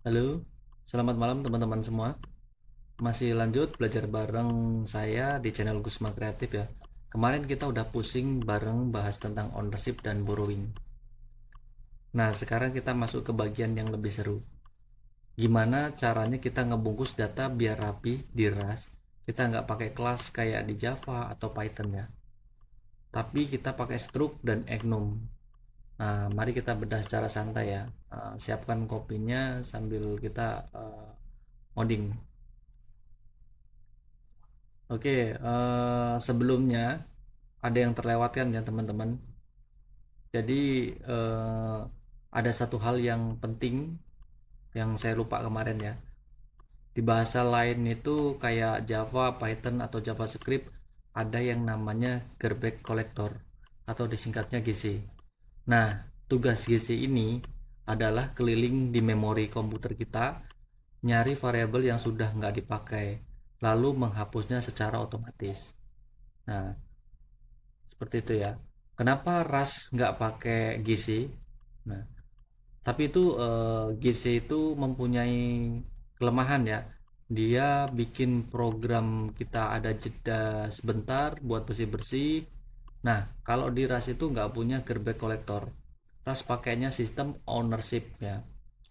Halo, selamat malam teman-teman semua. Masih lanjut belajar bareng saya di channel Gusma Kreatif ya. Kemarin kita udah pusing bareng bahas tentang ownership dan borrowing. Nah, sekarang kita masuk ke bagian yang lebih seru. Gimana caranya kita ngebungkus data biar rapi di Rust? Kita nggak pakai kelas kayak di Java atau Python ya. Tapi kita pakai struct dan enum. Nah, mari kita bedah secara santai ya. Siapkan kopinya sambil kita ngoding. Oke, sebelumnya ada yang terlewatkan ya teman-teman. Jadi eh, ada satu hal yang penting yang saya lupa kemarin ya. Di bahasa lain itu kayak Java, Python atau JavaScript ada yang namanya garbage collector atau disingkatnya GC. Nah, tugas GC ini adalah keliling di memori komputer kita, nyari variabel yang sudah nggak dipakai, lalu menghapusnya secara otomatis. Nah, seperti itu ya. Kenapa RAS nggak pakai GC? Nah, tapi itu GC itu mempunyai kelemahan ya. Dia bikin program kita ada jeda sebentar buat bersih-bersih. Nah, kalau di RAS itu nggak punya garbage collector. RAS pakainya sistem ownership ya,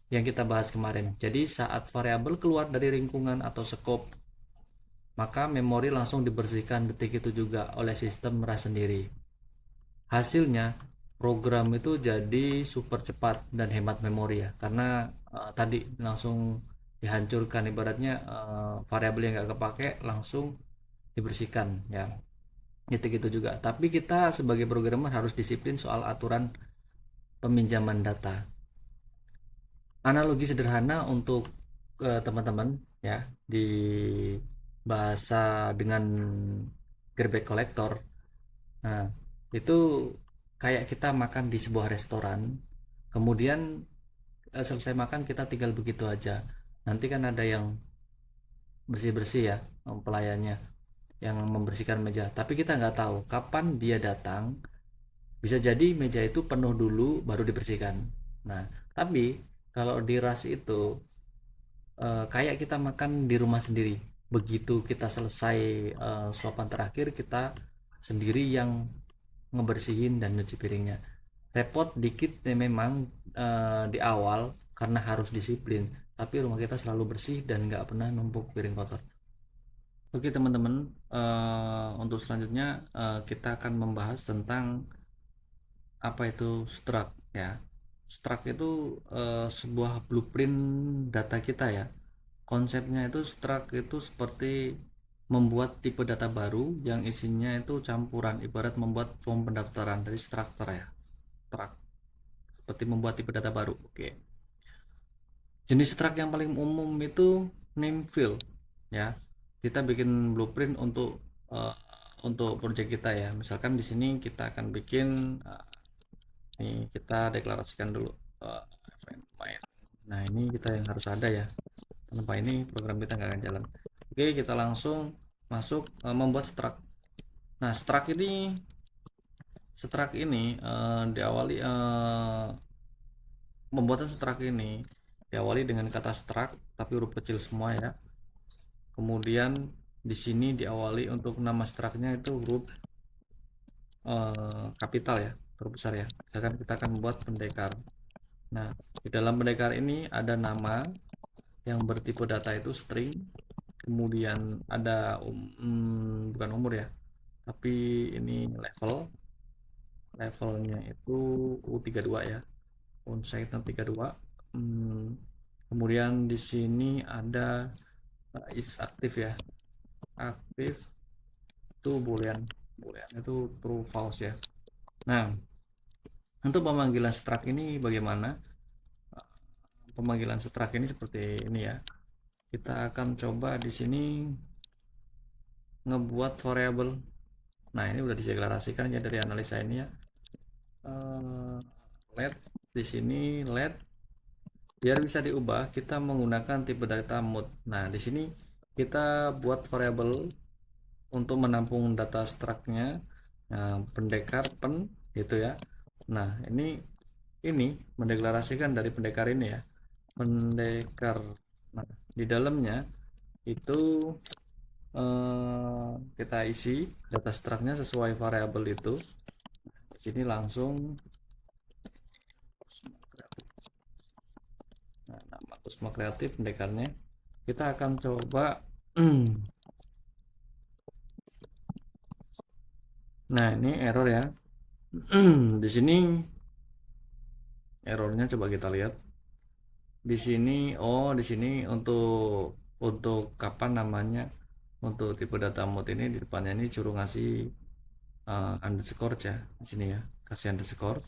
yang kita bahas kemarin. Jadi saat variabel keluar dari lingkungan atau scope, maka memori langsung dibersihkan detik itu juga oleh sistem RAS sendiri. Hasilnya program itu jadi super cepat dan hemat memori ya, karena tadi langsung dihancurkan, ibaratnya variabel yang nggak kepake langsung dibersihkan ya, gitu-gitu juga. Tapi kita sebagai programmer harus disiplin soal aturan peminjaman data. Analogi sederhana untuk teman-teman ya, di bahasa dengan garbage collector. Nah, itu kayak kita makan di sebuah restoran, kemudian selesai makan kita tinggal begitu aja. Nanti kan ada yang bersih-bersih ya, pelayannya yang membersihkan meja. Tapi kita nggak tahu kapan dia datang. Bisa jadi meja itu penuh dulu baru dibersihkan. Nah, tapi kalau di ras itu kayak kita makan di rumah sendiri. Begitu kita selesai suapan terakhir, kita sendiri yang ngebersihin dan nyuci piringnya. Repot dikit ya memang di awal karena harus disiplin, tapi rumah kita selalu bersih dan nggak pernah numpuk piring kotor. Oke teman-teman, untuk selanjutnya kita akan membahas tentang apa itu struct ya. Struct itu sebuah blueprint data kita ya. Konsepnya itu struct itu seperti membuat tipe data baru yang isinya itu campuran, ibarat membuat form pendaftaran dari structure ya. Struct seperti membuat tipe data baru. Oke. Jenis struct yang paling umum itu name field ya. Kita bikin blueprint eh, untuk project kita ya. Misalkan di sini kita akan bikin nih, kita deklarasikan dulu eh, event main. Nah, ini kita yang harus ada ya. Tanpa ini program kita nggak akan jalan. Oke, kita langsung masuk membuat struct. Nah, struct ini diawali pembuatan struct ini diawali dengan kata struct tapi huruf kecil semua ya. Kemudian di sini diawali untuk nama structnya itu huruf kapital ya, huruf besar ya. Misalkan kita akan membuat pendekar. Nah, di dalam pendekar ini ada nama yang bertipe data itu string, kemudian ada bukan umur ya, tapi ini levelnya itu U32 ya, unsigned 32. Kemudian di sini ada is aktif ya, aktif itu boolean, boolean itu true false ya. Nah, untuk pemanggilan struct ini bagaimana? Pemanggilan struct ini seperti ini ya. Kita akan coba di sini ngebuat variabel. Nah, ini udah dideklarasikan ya dari analisa ini ya. Let di sini let biar bisa diubah kita menggunakan tipe data mode. Nah, di sini kita buat variabel untuk menampung data struct-nya, nah, pendekar pen gitu ya. Nah, ini mendeklarasikan dari pendekar ini ya. pendekar. Nah, di dalamnya itu kita isi data struct-nya sesuai variabel itu. Di sini langsung nama Kusma Kreatif pendekarnya. Kita akan coba nah, ini error ya. Di sini errornya coba kita lihat. Di sini di sini untuk kapan namanya, untuk tipe data mode ini di depannya ini suruh ngasih underscore ya. Di sini ya, kasih underscore.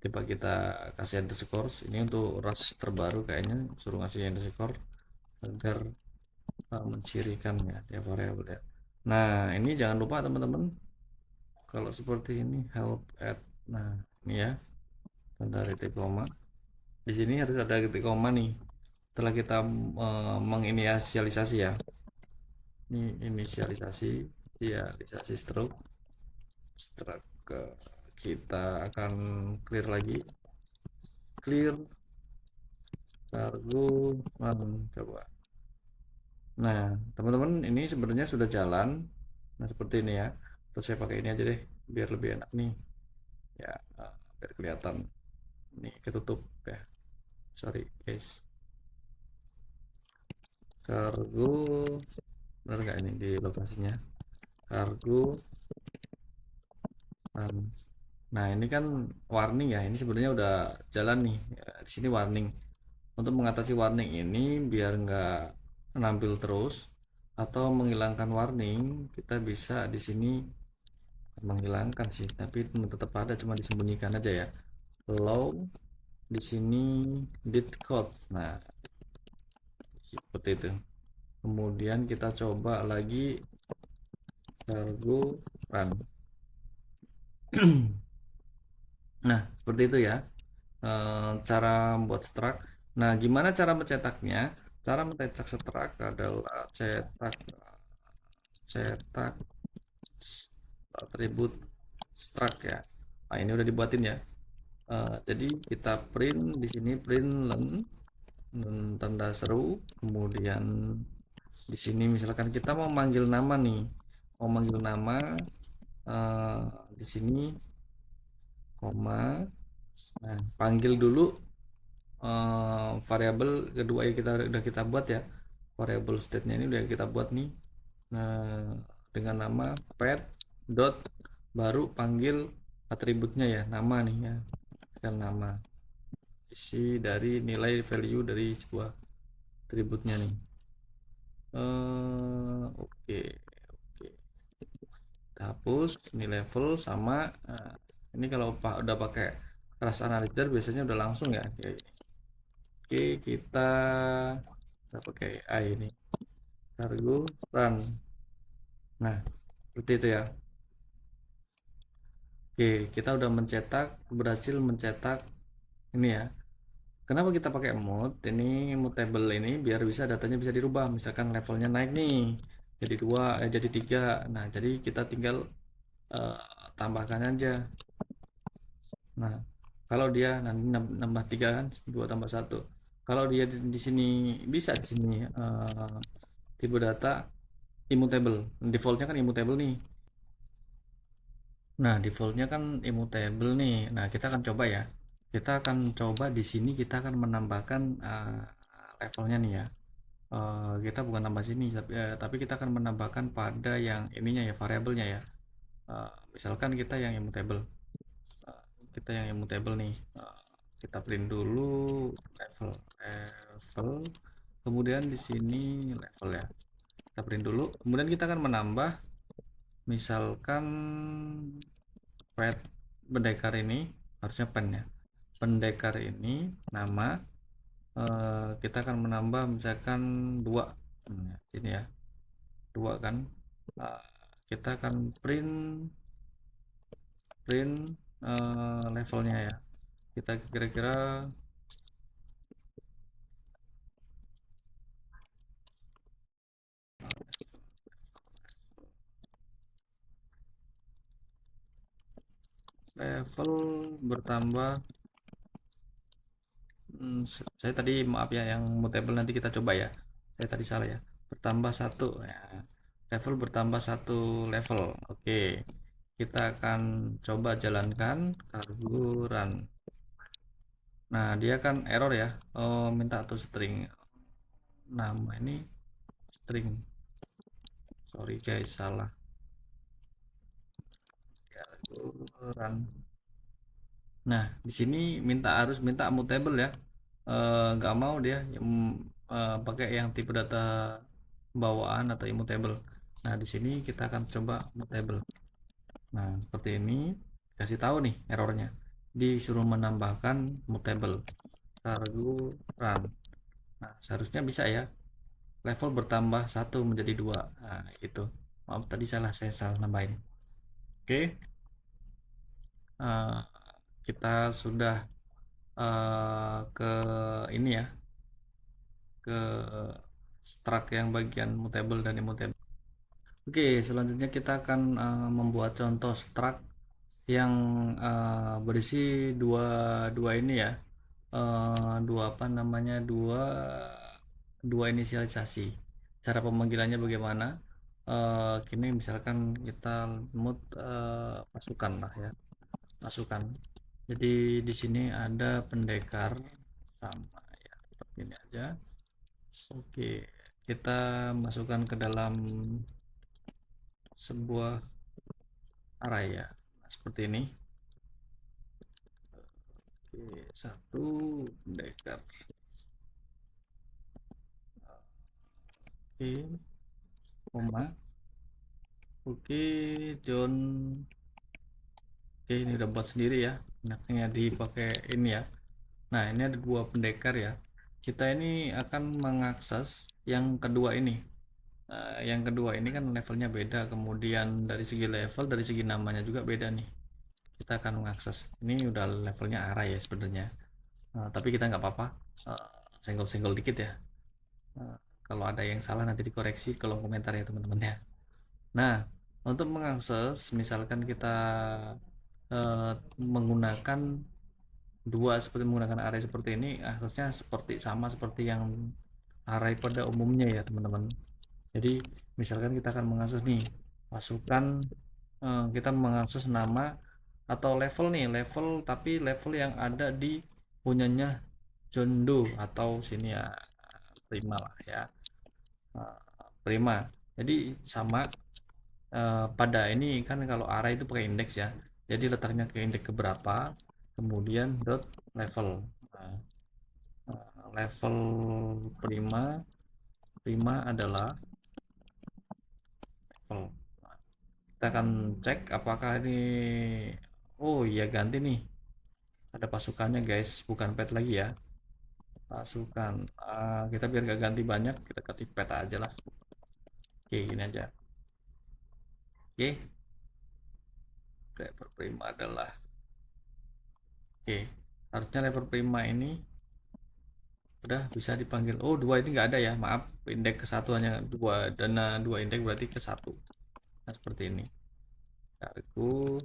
Coba kita kasih underscore ini untuk ras terbaru, kayaknya suruh ngasih underscore agar mencirikan ya dia variabel ya. Nah, ini jangan lupa teman-teman, kalau seperti ini help at, nah ini ya, tanda titik koma. Di sini harus ada titik koma nih setelah kita menginisialisasi ya. Ini inisialisasi stroke. Kita akan clear lagi, clear cargo coba. Nah, teman-teman, ini sebenarnya sudah jalan. Nah, seperti ini ya. Terus saya pakai ini aja deh, biar lebih enak nih. Ya, biar kelihatan. Ini ketutup ya. Sorry, guys. Cargo, benar nggak ini di lokasinya? Cargo. Nah, ini kan warning ya. Ini sebenarnya udah jalan nih. Ya, di sini warning. Untuk mengatasi warning ini biar nggak nampil terus atau menghilangkan warning, kita bisa di sini menghilangkan sih, tapi tetap ada, cuma disembunyikan aja ya. Low di sini bit code. Nah, seperti itu. Kemudian kita coba lagi cargo run. Nah, seperti itu ya. Cara membuat struct. Nah, gimana cara mencetaknya? Cara mencetak struct adalah cetak atribut struct ya. Nah, ini udah dibuatin ya. Jadi kita print di sini, print len tanda seru, kemudian di sini misalkan kita mau manggil nama nih, mau manggil nama, di sini koma, nah panggil dulu variabel kedua yang udah kita buat ya, variabel state-nya ini udah kita buat nih. Nah, dengan nama pet dot, baru panggil atributnya ya, nama nih ya, kan nama isi dari nilai value dari sebuah atributnya nih. Oke, oke. Kita hapus ini level sama. Nah, ini kalau udah pakai keras analyzer biasanya udah langsung ya kayak gini. Oke, kita pakai AI ini, cargo run. Nah, seperti itu ya. Oke, kita udah berhasil mencetak ini ya. Kenapa kita pakai mode ini, mutable ini, biar bisa datanya bisa dirubah. Misalkan levelnya naik nih jadi 2, jadi 3. Nah, jadi kita tinggal eh, tambahkan aja. Nah, kalau dia nanti nambah 3 kan, 2 tambah 1. Kalau dia di sini bisa di sini tipe data immutable. Defaultnya kan immutable nih. Nah, defaultnya kan immutable nih. Nah, kita akan coba ya. Kita akan coba di sini, kita akan menambahkan levelnya nih ya. Kita bukan tambah sini, tapi kita akan menambahkan pada yang ininya ya, variabelnya ya. Misalkan kita yang immutable. Nih. Kita print dulu level, kemudian di sini level ya. Kita print dulu, kemudian kita akan menambah, misalkan pet pendekar ini, harusnya pen ya, pendekar ini nama, kita akan menambah misalkan 2. Ini ya 2 kan. Kita akan print levelnya ya. Kita kira-kira level bertambah Saya tadi maaf ya, yang mutable nanti kita coba ya. Saya tadi salah ya. Bertambah satu ya. Level bertambah satu level. Oke. Kita akan coba jalankan kargo run. Nah, dia kan error ya. Oh, minta to string. Nama ini string. Sorry guys, salah. Kargo run. Nah, di sini harus minta mutable ya. Nggak mau dia yang pakai yang tipe data bawaan atau immutable. Nah, di sini kita akan coba mutable. Nah, seperti ini. Kasih tahu nih errornya. Disuruh menambahkan mutable cargo run. Nah, seharusnya bisa ya. Level bertambah satu menjadi dua. Nah, itu. Maaf tadi saya salah nambahin. Oke. Eh, kita sudah ke ini ya, ke struct yang bagian mutable dan immutable. Oke, selanjutnya kita akan membuat contoh struct yang berisi dua dua ini ya, dua apa namanya, dua inisialisasi. Cara pemanggilannya bagaimana? Kini misalkan kita mood pasukan lah ya, pasukan. Jadi di sini ada pendekar sama ya, seperti ini aja. Oke, kita masukkan ke dalam sebuah array ya. Nah, seperti ini. Oke, satu pendekar. Oke, koma. Oke, John. Oke, ini udah buat sendiri ya. Enaknya dipakai ini ya. Nah, ini ada dua pendekar ya. Kita ini akan mengakses yang kedua ini. Yang kedua ini kan levelnya beda, kemudian dari segi level, dari segi namanya juga beda nih. Kita akan mengakses. Ini udah levelnya arah ya sebenarnya. Tapi kita nggak apa-apa. Uh, Senggol-senggol dikit ya. Kalau ada yang salah nanti dikoreksi kolom komentar ya teman-teman ya. Nah, untuk mengakses, misalkan kita menggunakan dua seperti menggunakan array seperti ini, harusnya sama seperti yang array pada umumnya ya teman-teman. Jadi misalkan kita akan mengakses nih pasukan, kita mengakses nama atau level nih, level tapi level yang ada di punyanya John Doe atau sini ya, Prima lah ya. Prima. Jadi sama pada ini kan, kalau array itu pakai indeks ya. Jadi letaknya ke indeks keberapa, kemudian dot level. Nah, level prima prima adalah level. Nah, kita akan cek apakah ini, oh iya ganti nih, ada pasukannya guys, bukan pet lagi ya, pasukan. Kita biar gak ganti banyak, kita ganti pet aja lah. Oke, gini aja. Oke, level prima adalah, oke, harusnya level prima ini udah bisa dipanggil. Oh, dua ini nggak ada ya, maaf, indeks ke satu hanya dua, dana dua indeks berarti ke satu. Nah, seperti ini kargo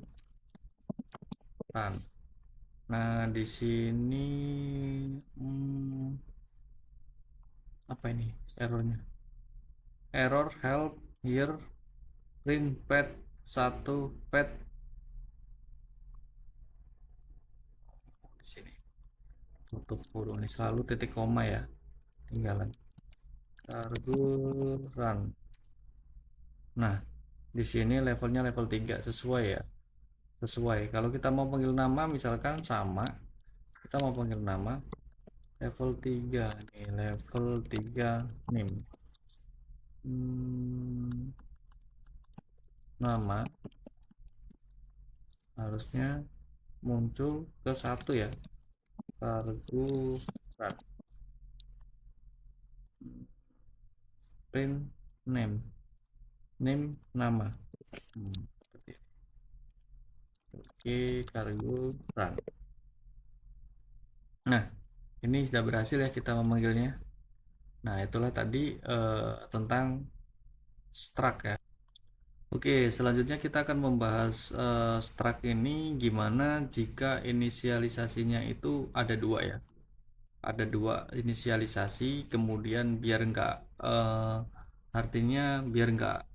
run. Nah, di sini apa ini errornya? Error help here print pet satu pet. Di sini tutup kurung ini selalu titik koma ya, tinggalan kargo run. Nah, di sini levelnya level 3 sesuai ya, sesuai. Kalau kita mau panggil nama misalkan sama, kita mau panggil nama level 3 nih, level 3 name. Nama harusnya muncul ke satu ya, kargo run print name, name nama. Seperti ini. Oke, kargo run. Nah, ini sudah berhasil ya kita memanggilnya. Nah, itulah tadi tentang struct ya. Oke, selanjutnya kita akan membahas struct ini gimana jika inisialisasinya itu ada dua ya. ada dua inisialisasi, kemudian biar enggak artinya biar enggak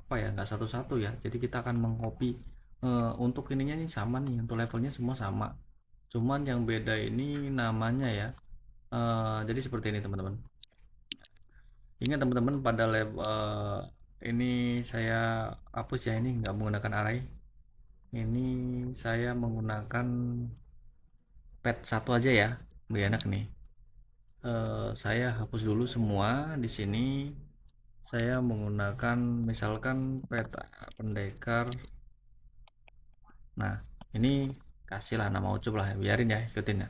apa ya, enggak satu-satu ya. Jadi kita akan mengcopy untuk ininya nih sama nih, untuk levelnya semua sama. Cuman yang beda ini namanya ya. Jadi seperti ini teman-teman. Ingat teman-teman pada level ini saya hapus ya, ini nggak menggunakan array. Ini saya menggunakan pet satu aja ya, lebih enak nih. Saya hapus dulu semua di sini. Saya menggunakan misalkan peta pendekar. Nah, ini kasihlah nama ucup lah, biarin ya, ikutin ya.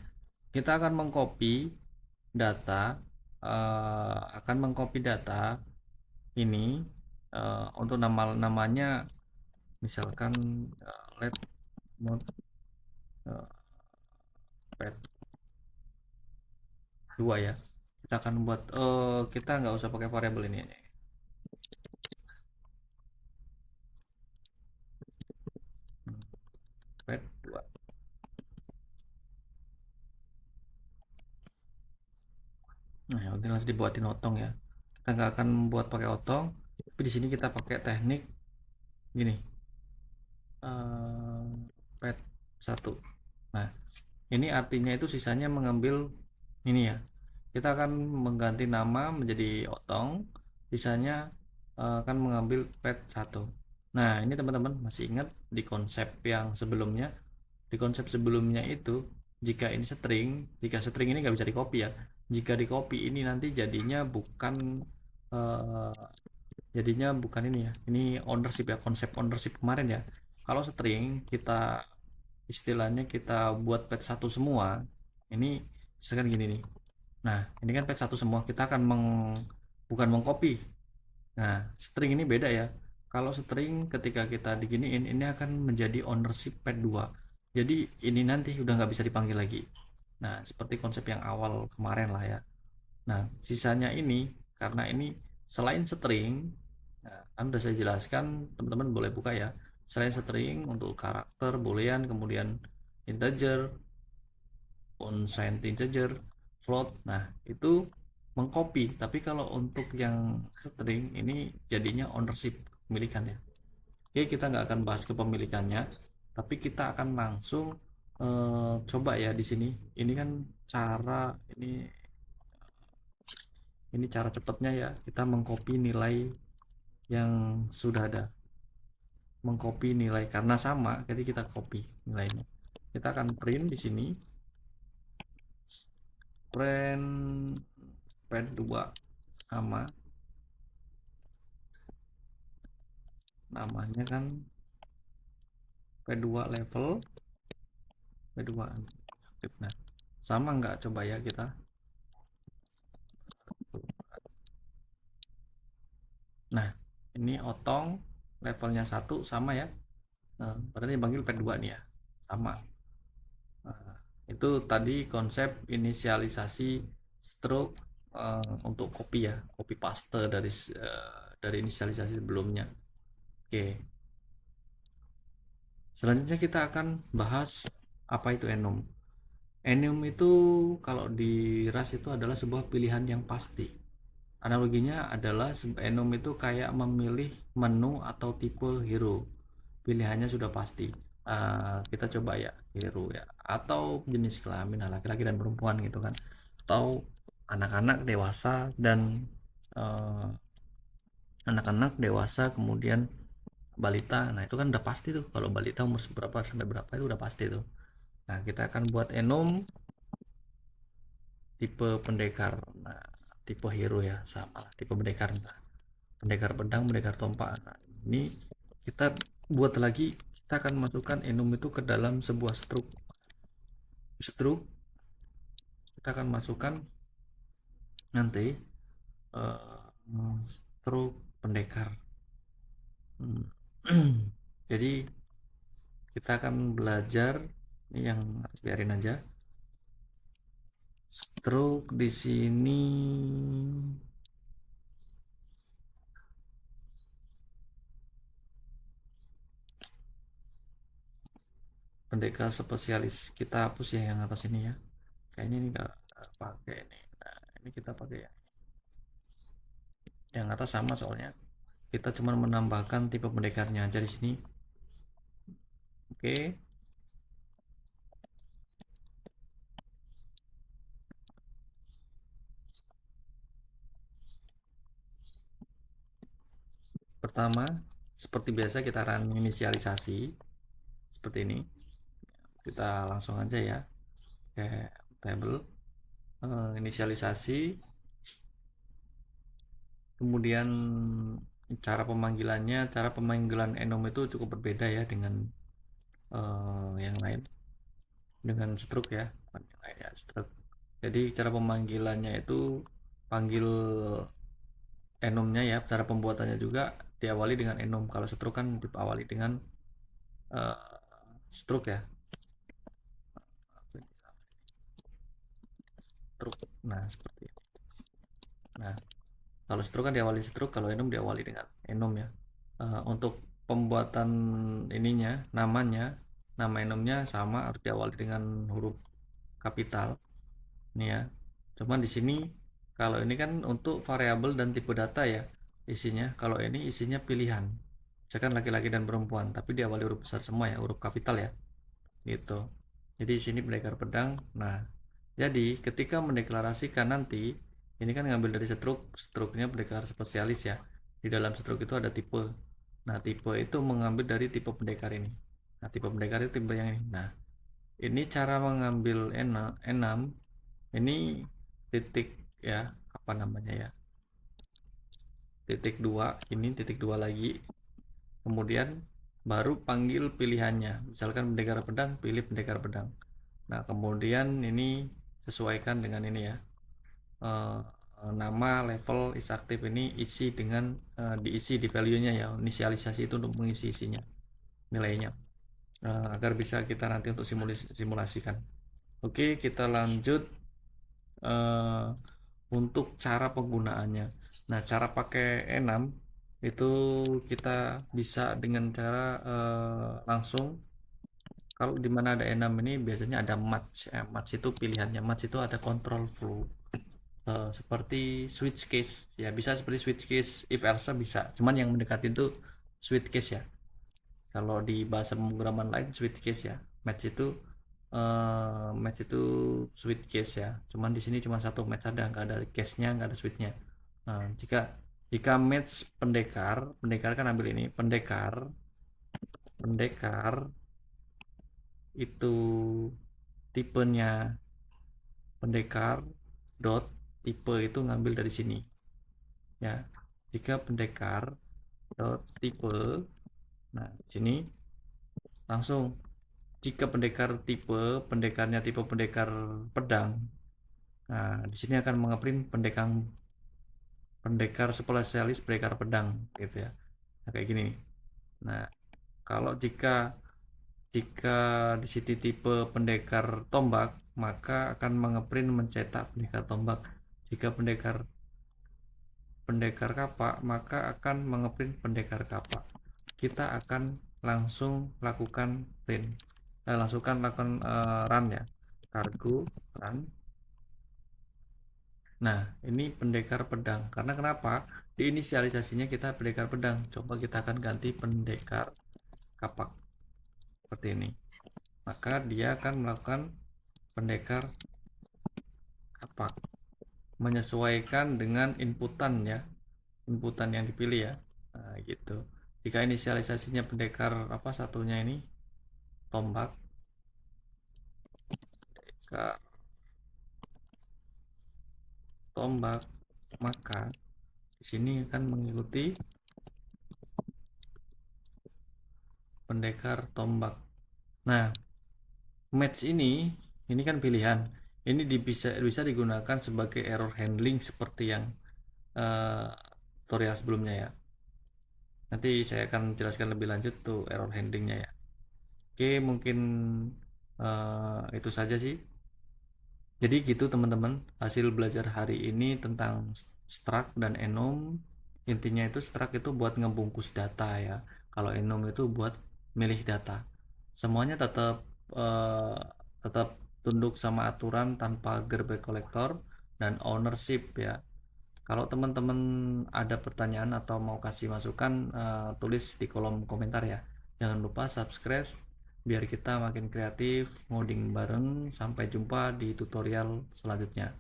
Kita akan mengcopy data, akan mengcopy data ini untuk namanya misalkan let mode pet 2 ya. Kita akan buat kita nggak usah pakai variabel ini. Pet 2. Nah, yang penting harus dibuatin otong ya. Kita nggak akan membuat pakai otong, tapi di sini kita pakai teknik gini. Pet 1. Nah, ini artinya itu sisanya mengambil ini ya. Kita akan mengganti nama menjadi otong, sisanya akan mengambil pet 1. Nah, ini teman-teman masih ingat di konsep yang sebelumnya? Di konsep sebelumnya itu, jika string ini nggak bisa di copy ya. Jika di copy ini nanti eh, jadinya bukan ini ya. Ini ownership ya, konsep ownership kemarin ya. Kalau string kita istilahnya kita buat pet satu semua, ini misalkan gini nih. Nah, ini kan pet satu semua, kita akan bukan mengcopy. Nah, string ini beda ya. Kalau string ketika kita diginiin, ini akan menjadi ownership pet 2. Jadi ini nanti udah nggak bisa dipanggil lagi. Nah, seperti konsep yang awal kemarin lah ya. Nah, sisanya ini karena ini selain string, nah, kan udah saya jelaskan, teman-teman boleh buka ya. Selain string untuk karakter, boolean, kemudian integer, unsigned integer, float. Nah, itu mengcopy. Tapi kalau untuk yang string ini jadinya ownership, kepemilikan ya. Oke, kita nggak akan bahas kepemilikannya, tapi kita akan langsung coba ya di sini. Ini kan cara ini cara cepatnya ya, kita mengcopy nilai yang sudah ada. Mengcopy nilai karena sama, jadi kita copy nilainya. Kita akan print di sini. Print pet 2 sama namanya kan P2 level P2 aktif. Nah, sama nggak, coba ya kita. Nah, ini otong levelnya 1 sama ya. Nah, padahal dipanggil P2 nih ya, sama. Nah, itu tadi konsep inisialisasi stroke untuk copy ya, copy paste dari inisialisasi sebelumnya. Oke, selanjutnya kita akan bahas apa itu enum. Enum itu kalau di Rust itu adalah sebuah pilihan yang pasti. Analoginya adalah enum itu kayak memilih menu atau tipe hero. Pilihannya sudah pasti. Kita coba ya, hero ya, atau jenis kelamin laki-laki dan perempuan gitu kan, atau anak-anak, dewasa, dan eh, anak-anak, dewasa, kemudian balita. Nah, itu kan udah pasti tuh, kalau balita umur berapa sampai berapa itu udah pasti tuh. Nah, kita akan buat enum tipe pendekar. Nah, tipe hero ya, sama lah tipe pendekar. Nah, pendekar pedang, pendekar tombak. Nah, ini kita buat lagi, kita akan masukkan enum itu ke dalam sebuah struk. Kita akan masukkan nanti struk pendekar. Jadi kita akan belajar ini yang harus biarin aja. Struk di sini pendekar spesialis, kita hapus ya yang atas ini ya. Kayaknya ini nggak pakai ini. Nah, ini kita pakai yang atas sama, soalnya kita cuma menambahkan tipe pendekarnya aja di sini. Oke. Pertama, seperti biasa kita run inisialisasi seperti ini. Kita langsung aja ya ke table inisialisasi. Kemudian cara pemanggilan enum itu cukup berbeda ya dengan yang lain, dengan stroke ya, bukan yang lain ya, stroke. Jadi cara pemanggilannya itu panggil enumnya ya, cara pembuatannya juga diawali dengan enum. Kalau stroke kan diawali dengan uh, stroke ya, stroke. Nah, seperti itu. Nah, kalau stroke kan diawali stroke, kalau enum diawali dengan enum ya. Untuk pembuatan ininya, nama enumnya sama, harus diawali dengan huruf kapital. Ini ya. Cuman di sini kalau ini kan untuk variabel dan tipe data ya isinya. Kalau ini isinya pilihan. Misalkan laki-laki dan perempuan, tapi diawali huruf besar semua ya, huruf kapital ya. Gitu. Jadi di sini pendekar pedang. Nah, jadi ketika mendeklarasikan nanti, ini kan ngambil dari stroke-nya pendekar spesialis ya. Di dalam stroke itu ada tipe. Nah, tipe itu mengambil dari tipe pendekar ini. Nah, tipe pendekar itu tipe yang ini. Nah, ini cara mengambil enam ini titik ya, apa namanya ya, titik dua, ini titik dua lagi, kemudian baru panggil pilihannya, misalkan pendekar pedang, pilih pendekar pedang. Nah, kemudian ini sesuaikan dengan ini ya, eh, nama, level, is aktif, ini isi dengan diisi di value nya ya, inisialisasi itu untuk mengisi isinya, nilainya, agar bisa kita nanti untuk simulasikan. Oke, kita lanjut eh, untuk cara penggunaannya. Nah, cara pakai enam itu kita bisa dengan cara langsung, kalau di mana ada enam ini biasanya ada match. Match itu pilihannya, match itu ada control flow. Seperti switch case ya, bisa seperti switch case if else bisa, cuman yang mendekati itu switch case ya. Kalau di bahasa pemrograman lain switch case ya. Match itu switch case ya. Cuman di sini cuma satu match, ada nggak ada case-nya, nggak ada switch-nya. Nah, jika match pendekar kan ambil ini pendekar itu tipenya pendekar dot tipe itu ngambil dari sini ya. Jika pendekar dot tipe, nah sini langsung, jika pendekarnya tipe pendekar pedang, nah di sini akan mengeprint pendekar spesialis pendekar pedang gitu ya. Nah, kayak gini. Nah, kalau jika jika di sini tipe pendekar tombak, maka akan mengeprint mencetak pendekar tombak. Jika pendekar pendekar kapak, maka akan mengeprint pendekar kapak. Kita akan langsung lakukan print, langsungkan lakukan run ya, cargo run. Nah, ini pendekar pedang. Karena kenapa? Di inisialisasinya kita pendekar pedang. Coba kita akan ganti pendekar kapak seperti ini. Maka dia akan melakukan pendekar kapak, menyesuaikan dengan inputan ya, inputan yang dipilih ya. Nah, gitu. Jika inisialisasinya pendekar apa satunya ini tombak, pendekar tombak, maka di sini akan mengikuti pendekar tombak. Nah, match ini kan pilihan. Ini bisa digunakan sebagai error handling seperti yang tutorial sebelumnya ya. Nanti saya akan jelaskan lebih lanjut tuh error handlingnya ya. Oke, mungkin itu saja sih. Jadi gitu teman-teman, hasil belajar hari ini tentang struct dan enum. Intinya itu struct itu buat ngebungkus data ya. Kalau enum itu buat milih data. Semuanya tetap tunduk sama aturan tanpa gerbek kolektor, dan ownership ya. Kalau teman-teman ada pertanyaan atau mau kasih masukan, tulis di kolom komentar ya. Jangan lupa subscribe biar kita makin kreatif ngoding bareng. Sampai jumpa di tutorial selanjutnya.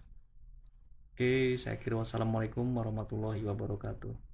Oke, saya kira wassalamualaikum warahmatullahi wabarakatuh.